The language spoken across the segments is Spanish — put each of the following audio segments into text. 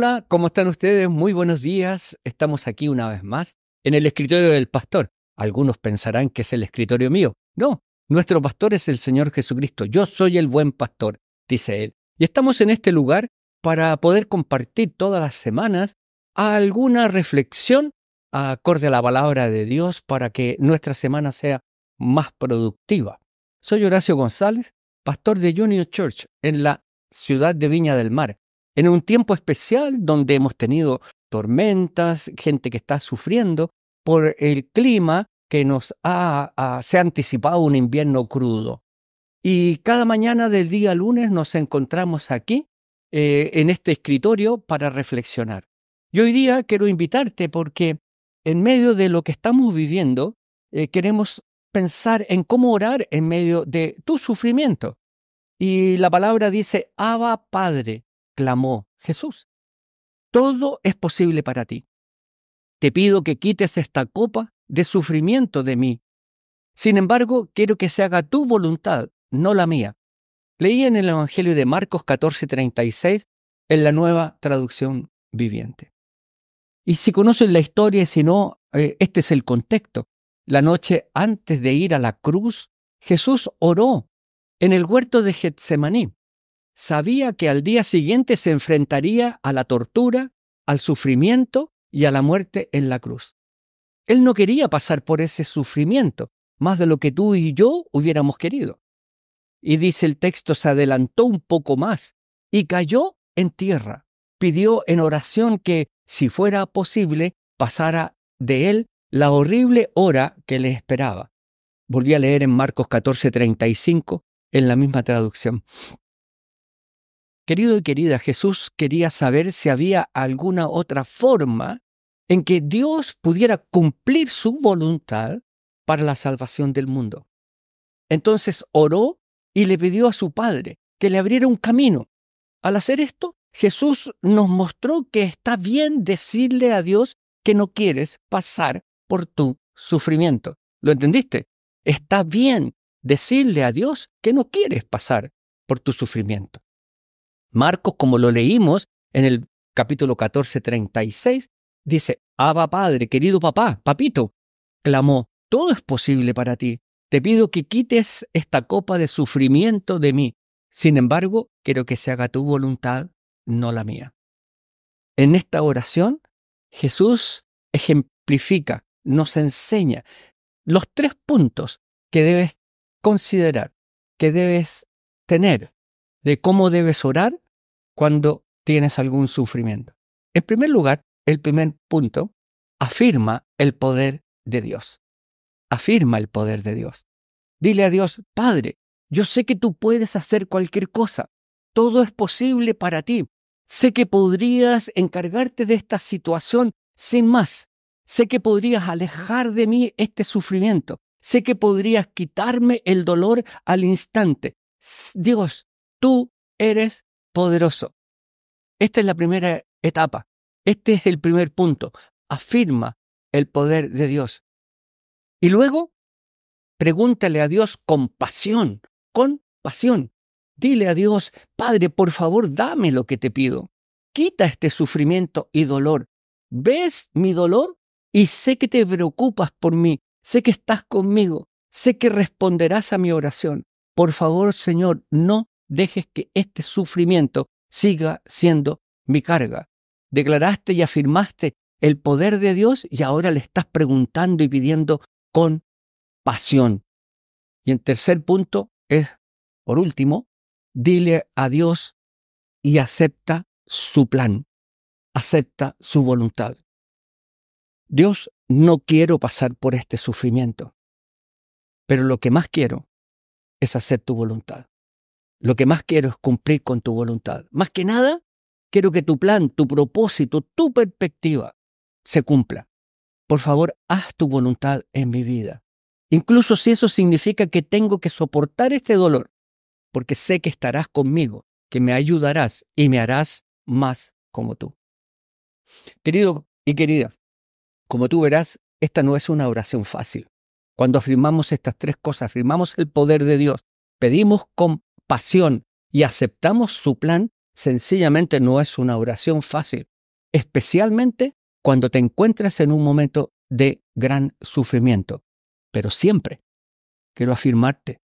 Hola, ¿cómo están ustedes? Muy buenos días. Estamos aquí una vez más en el escritorio del pastor. Algunos pensarán que es el escritorio mío. No, nuestro pastor es el Señor Jesucristo. Yo soy el buen pastor, dice él. Y estamos en este lugar para poder compartir todas las semanas alguna reflexión acorde a la palabra de Dios para que nuestra semana sea más productiva. Soy Horacio González, pastor de Union Church en la ciudad de Viña del Mar, en un tiempo especial donde hemos tenido tormentas, gente que está sufriendo por el clima que se ha anticipado un invierno crudo. Y cada mañana del día lunes nos encontramos aquí, en este escritorio, para reflexionar. Y hoy día quiero invitarte porque en medio de lo que estamos viviendo, queremos pensar en cómo orar en medio de tu sufrimiento. Y la palabra dice, Abba Padre, clamó Jesús. Todo es posible para ti. Te pido que quites esta copa de sufrimiento de mí. Sin embargo, quiero que se haga tu voluntad, no la mía. Leí en el Evangelio de Marcos 14:36 en la Nueva Traducción Viviente. Y si conocen la historia y si no, este es el contexto. La noche antes de ir a la cruz, Jesús oró en el huerto de Getsemaní. Sabía que al día siguiente se enfrentaría a la tortura, al sufrimiento y a la muerte en la cruz. Él no quería pasar por ese sufrimiento, más de lo que tú y yo hubiéramos querido. Y dice el texto, se adelantó un poco más y cayó en tierra. Pidió en oración que, si fuera posible, pasara de él la horrible hora que le esperaba. Volví a leer en Marcos 14:35 en la misma traducción. Querido y querida, Jesús quería saber si había alguna otra forma en que Dios pudiera cumplir su voluntad para la salvación del mundo. Entonces oró y le pidió a su Padre que le abriera un camino. Al hacer esto, Jesús nos mostró que está bien decirle a Dios que no quieres pasar por tu sufrimiento. ¿Lo entendiste? Está bien decirle a Dios que no quieres pasar por tu sufrimiento. Marcos, como lo leímos en el capítulo 14:36, dice, Abba Padre, querido papá, papito, clamó, todo es posible para ti. Te pido que quites esta copa de sufrimiento de mí. Sin embargo, quiero que se haga tu voluntad, no la mía. En esta oración, Jesús ejemplifica, nos enseña los 3 puntos que debes considerar, que debes tener de cómo debes orar cuando tienes algún sufrimiento. En primer lugar, el primer punto, afirma el poder de Dios. Afirma el poder de Dios. Dile a Dios, Padre, yo sé que tú puedes hacer cualquier cosa. Todo es posible para ti. Sé que podrías encargarte de esta situación sin más. Sé que podrías alejar de mí este sufrimiento. Sé que podrías quitarme el dolor al instante. Dios, tú eres poderoso. Esta es la primera etapa. Este es el primer punto. Afirma el poder de Dios. Y luego, pregúntale a Dios con pasión. Dile a Dios, Padre, por favor, dame lo que te pido. Quita este sufrimiento y dolor. ¿Ves mi dolor? Y sé que te preocupas por mí. Sé que estás conmigo. Sé que responderás a mi oración. Por favor, Señor, no dejes que este sufrimiento siga siendo mi carga. Declaraste y afirmaste el poder de Dios y ahora le estás preguntando y pidiendo con pasión. Y en tercer punto es, por último, dile a Dios y acepta su plan, acepta su voluntad. Dios, no quiero pasar por este sufrimiento, pero lo que más quiero es hacer tu voluntad. Lo que más quiero es cumplir con tu voluntad. Más que nada, quiero que tu plan, tu propósito, tu perspectiva se cumpla. Por favor, haz tu voluntad en mi vida. Incluso si eso significa que tengo que soportar este dolor, porque sé que estarás conmigo, que me ayudarás y me harás más como tú. Querido y querida, como tú verás, esta no es una oración fácil. Cuando afirmamos estas 3 cosas, afirmamos el poder de Dios, pedimos con pasión y aceptamos su plan, sencillamente no es una oración fácil. especialmente cuando te encuentras en un momento de gran sufrimiento. Pero siempre, quiero afirmarte,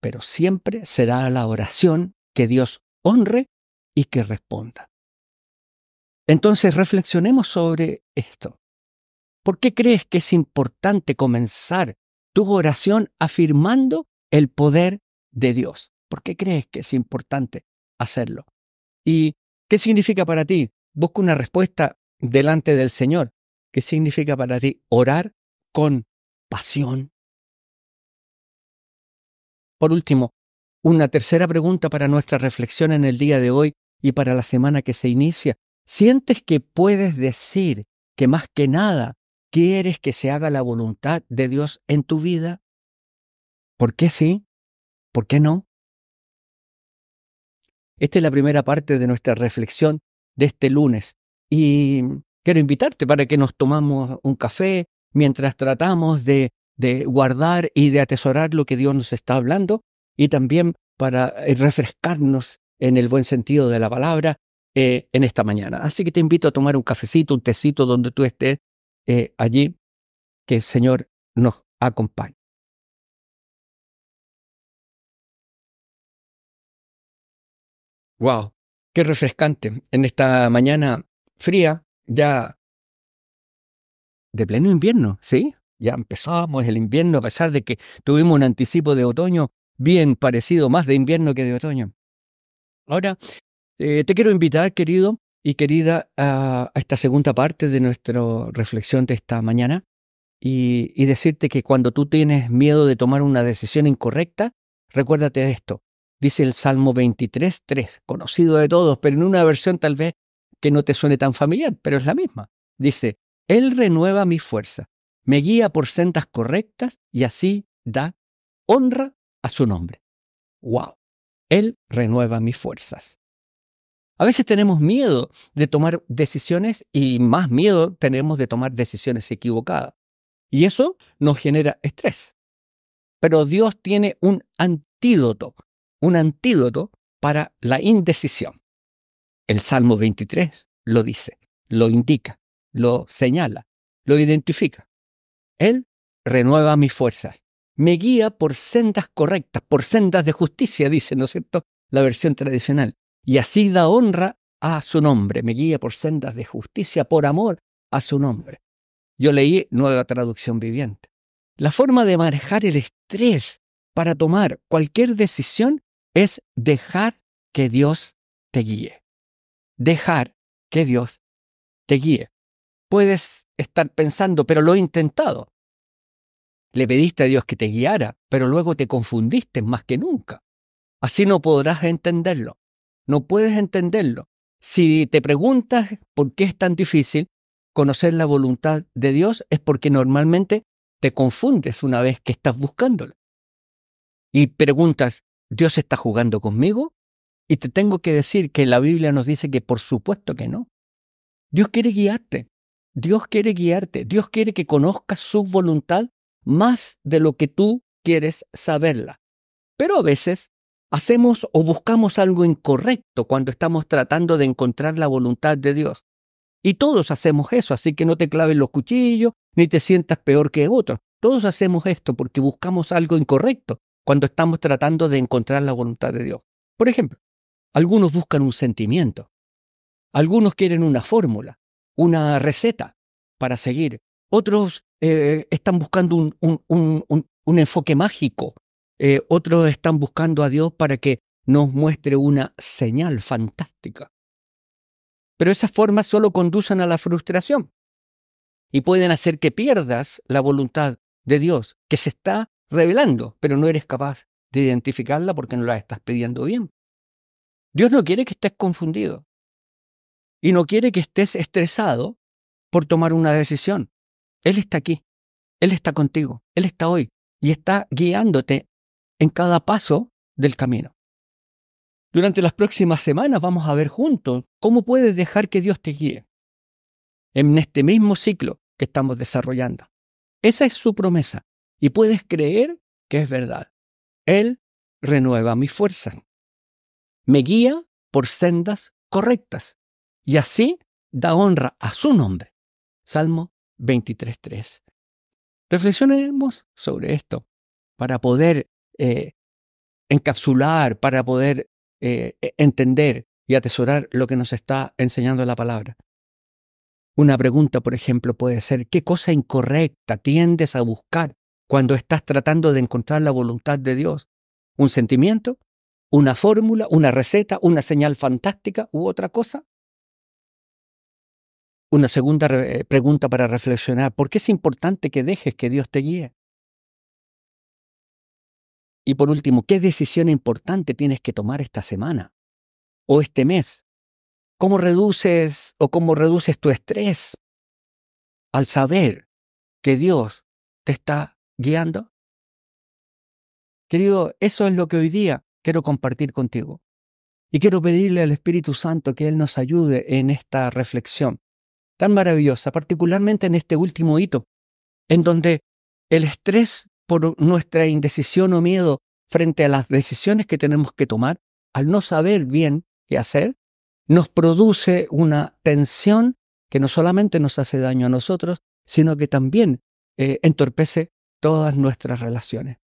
pero siempre será la oración que Dios honre y que responda. Entonces reflexionemos sobre esto. ¿Por qué crees que es importante comenzar tu oración afirmando el poder de Dios? ¿Por qué crees que es importante hacerlo? ¿Y qué significa para ti? Busca una respuesta delante del Señor. ¿Qué significa para ti orar con pasión? Por último, una tercera pregunta para nuestra reflexión en el día de hoy y para la semana que se inicia. ¿Sientes que puedes decir que más que nada quieres que se haga la voluntad de Dios en tu vida? ¿Por qué sí? ¿Por qué no? Esta es la primera parte de nuestra reflexión de este lunes y quiero invitarte para que nos tomamos un café mientras tratamos de guardar y de atesorar lo que Dios nos está hablando y también para refrescarnos en el buen sentido de la palabra en esta mañana. Así que te invito a tomar un cafecito, un tecito donde tú estés allí, que el Señor nos acompañe. ¡Wow! ¡Qué refrescante! En esta mañana fría, ya de pleno invierno, ¿sí? Ya empezamos el invierno a pesar de que tuvimos un anticipo de otoño bien parecido, más de invierno que de otoño. Ahora, te quiero invitar, querido y querida, a esta segunda parte de nuestra reflexión de esta mañana y decirte que cuando tú tienes miedo de tomar una decisión incorrecta, recuérdate de esto. Dice el Salmo 23:3, conocido de todos, pero en una versión tal vez que no te suene tan familiar, pero es la misma. Dice, Él renueva mi fuerza, me guía por sendas correctas y así da honra a su nombre. ¡Wow! Él renueva mis fuerzas. A veces tenemos miedo de tomar decisiones y más miedo tenemos de tomar decisiones equivocadas. Y eso nos genera estrés. Pero Dios tiene un antídoto para la indecisión. El Salmo 23 lo dice, lo indica, lo señala, lo identifica. Él renueva mis fuerzas, me guía por sendas correctas, por sendas de justicia, dice, ¿no es cierto?, la versión tradicional. Y así da honra a su nombre, me guía por sendas de justicia, por amor a su nombre. Yo leí Nueva Traducción Viviente. La forma de manejar el estrés para tomar cualquier decisión es dejar que Dios te guíe. Dejar que Dios te guíe. Puedes estar pensando, pero lo he intentado. Le pediste a Dios que te guiara, pero luego te confundiste más que nunca. Así no podrás entenderlo. No puedes entenderlo. Si te preguntas por qué es tan difícil conocer la voluntad de Dios, es porque normalmente te confundes una vez que estás buscándola. Y preguntas, ¿Dios está jugando conmigo? Y te tengo que decir que la Biblia nos dice que por supuesto que no. Dios quiere guiarte. Dios quiere guiarte. Dios quiere que conozcas su voluntad más de lo que tú quieres saberla. Pero a veces hacemos o buscamos algo incorrecto cuando estamos tratando de encontrar la voluntad de Dios. Y todos hacemos eso, así que no te claves los cuchillos ni te sientas peor que otros. Todos hacemos esto porque buscamos algo incorrecto cuando estamos tratando de encontrar la voluntad de Dios. Por ejemplo, algunos buscan un sentimiento. Algunos quieren una fórmula, una receta para seguir. Otros están buscando un enfoque mágico. Otros están buscando a Dios para que nos muestre una señal fantástica. Pero esas formas solo conducen a la frustración y pueden hacer que pierdas la voluntad de Dios, que se está revelando, pero no eres capaz de identificarla porque no la estás pidiendo bien. Dios no quiere que estés confundido y no quiere que estés estresado por tomar una decisión. Él está aquí, Él está contigo, Él está hoy y está guiándote en cada paso del camino. Durante las próximas semanas vamos a ver juntos cómo puedes dejar que Dios te guíe en este mismo ciclo que estamos desarrollando. Esa es su promesa y puedes creer que es verdad. Él renueva mi fuerza. Me guía por sendas correctas y así da honra a su nombre. Salmo 23:3. Reflexionemos sobre esto para poder encapsular, para poder entender y atesorar lo que nos está enseñando la palabra. Una pregunta, por ejemplo, puede ser: ¿qué cosa incorrecta tiendes a buscar cuando estás tratando de encontrar la voluntad de Dios? ¿Un sentimiento? ¿Una fórmula? ¿Una receta? ¿Una señal fantástica u otra cosa? Una segunda pregunta para reflexionar: ¿por qué es importante que dejes que Dios te guíe? Y por último, ¿qué decisión importante tienes que tomar esta semana o este mes? ¿Cómo reduces tu estrés al saber que Dios te está guiando? Querido, eso es lo que hoy día quiero compartir contigo. Y quiero pedirle al Espíritu Santo que Él nos ayude en esta reflexión tan maravillosa, particularmente en este último hito, en donde el estrés por nuestra indecisión o miedo frente a las decisiones que tenemos que tomar, al no saber bien qué hacer, nos produce una tensión que no solamente nos hace daño a nosotros, sino que también entorpece todas nuestras relaciones.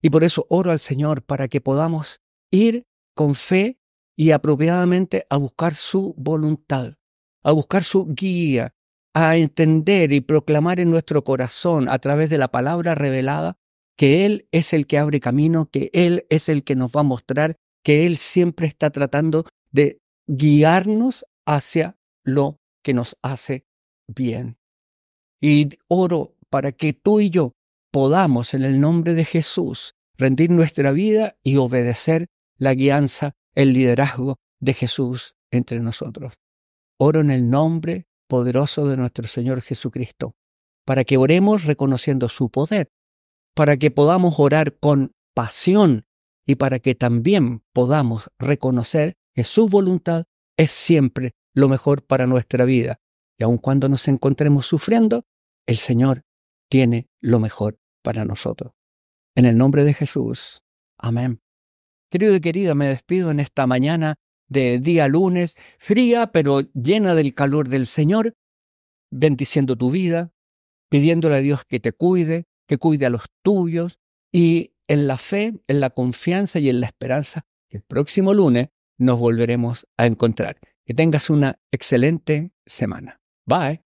Y por eso oro al Señor para que podamos ir con fe y apropiadamente a buscar su voluntad, a buscar su guía, a entender y proclamar en nuestro corazón a través de la palabra revelada que Él es el que abre camino, que Él es el que nos va a mostrar, que Él siempre está tratando de guiarnos hacia lo que nos hace bien. Y oro para que tú y yo podamos, en el nombre de Jesús, rendir nuestra vida y obedecer la guianza, el liderazgo de Jesús entre nosotros. Oro en el nombre poderoso de nuestro Señor Jesucristo, para que oremos reconociendo su poder, para que podamos orar con pasión y para que también podamos reconocer que su voluntad es siempre lo mejor para nuestra vida. Y aun cuando nos encontremos sufriendo, el Señor tiene lo mejor para nosotros. En el nombre de Jesús. Amén. Querido y querida, me despido en esta mañana de día lunes, fría pero llena del calor del Señor, bendiciendo tu vida, pidiéndole a Dios que te cuide, que cuide a los tuyos, y en la fe, en la confianza y en la esperanza que el próximo lunes nos volveremos a encontrar. Que tengas una excelente semana. Bye.